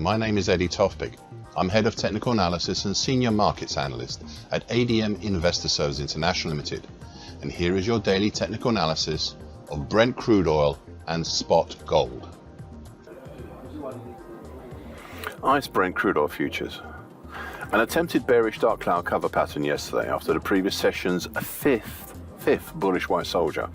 my name is Eddie Tofpik. I'm Head of Technical Analysis and Senior Markets Analyst at ADM Investor Services International Limited. And here is your daily technical analysis of Brent crude oil and spot gold. ICE Brent crude oil futures. An attempted bearish dark cloud cover pattern yesterday after the previous session's fifth bullish white soldier.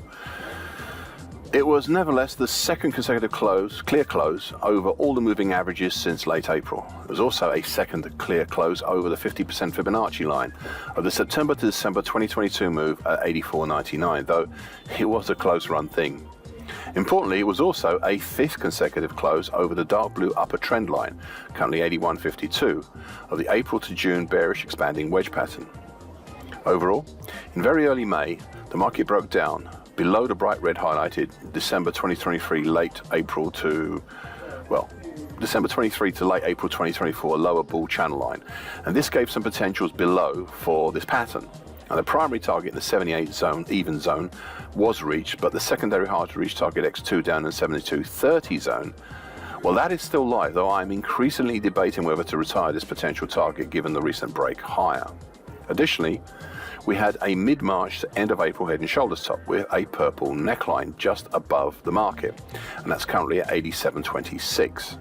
It was nevertheless the second consecutive clear close over all the moving averages since late April. It was also a second clear close over the 50% Fibonacci line of the September to December 2022 move at 84.99, though it was a close run thing. Importantly, it was also a fifth consecutive close over the dark blue upper trend line, currently 81.52, of the April to June bearish expanding wedge pattern. Overall, in very early May, the market broke down below the bright red highlighted December 2023 late April to, December 23 to late April 2024 lower bull channel line, and this gave some potentials below for this pattern. Now, the primary target in the 78 zone, even zone, was reached, but the secondary hard to reach target X2 down in 72.30 zone, well, that is still live, though I'm increasingly debating whether to retire this potential target given the recent break higher. Additionally, we had a mid-March to end of April head and shoulders top with a purple neckline just above the market, and that's currently at 87.26.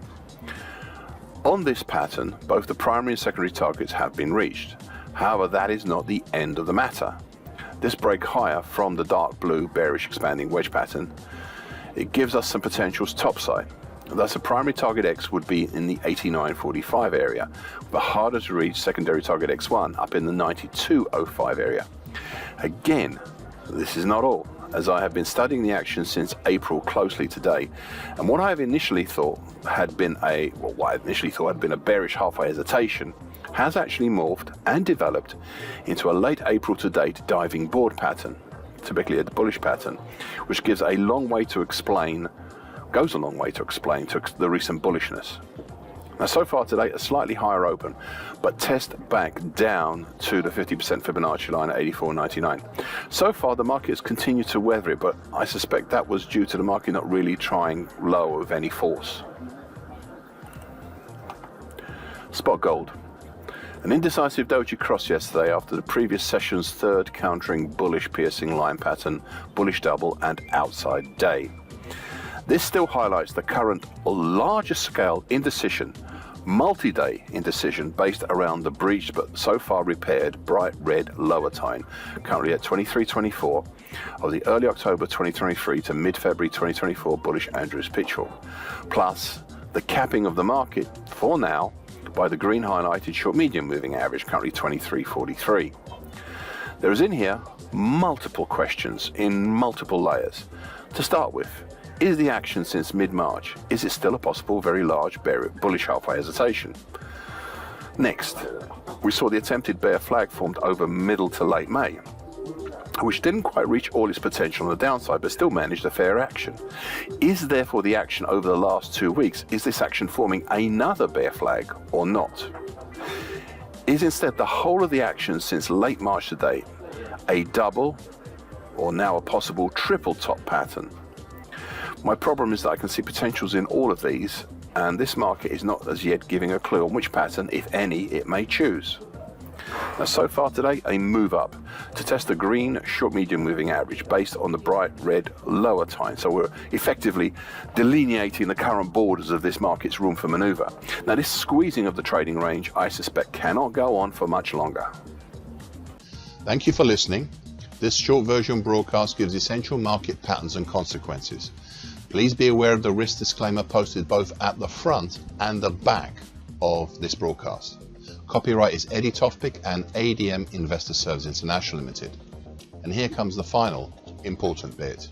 On this pattern, both the primary and secondary targets have been reached. However, that is not the end of the matter. This break higher from the dark blue bearish expanding wedge pattern, it gives us some potentials topside. Thus, a primary target X would be in the 89.45 area, with a harder to reach secondary target X1 up in the 92.05 area. Again, this is not all, as I have been studying the action since April closely today, and what I have initially thought had been a bearish halfway hesitation has actually morphed and developed into a late April to date diving board pattern, typically a bullish pattern, which goes a long way to explain the recent bullishness. Now, so far today, a slightly higher open, but test back down to the 50% Fibonacci line at 84.99. So far, the market has continued to weather it, but I suspect that was due to the market not really trying lower with any force. Spot gold. An indecisive doji cross yesterday after the previous session's third countering bullish piercing line pattern, bullish double and outside day. This still highlights the current larger scale indecision, multi-day indecision based around the breached but so far repaired bright red lower time, currently at 23.24 of the early October 2023 to mid-February 2024 bullish Andrews pitchfork, plus the capping of the market for now by the green highlighted short medium moving average, currently 23.43. There is in here multiple questions in multiple layers. To start with, is the action since mid-March, is it still a possible very large bullish halfway hesitation? Next, we saw the attempted bear flag formed over middle to late May, which didn't quite reach all its potential on the downside, but still managed a fair action. Is therefore the action over the last 2 weeks, is this action forming another bear flag or not? Is instead the whole of the action since late March to date a double or now a possible triple top pattern? My problem is that I can see potentials in all of these, and this market is not as yet giving a clue on which pattern, if any, it may choose. Now, so far today, a move up to test the green short medium moving average based on the bright red lower time. So we're effectively delineating the current borders of this market's room for maneuver. Now, this squeezing of the trading range, I suspect, cannot go on for much longer. Thank you for listening. This short version broadcast gives essential market patterns and consequences. Please be aware of the risk disclaimer posted both at the front and the back of this broadcast. Copyright is Eddie Tofpik and ADM Investor Services International Limited. And here comes the final important bit.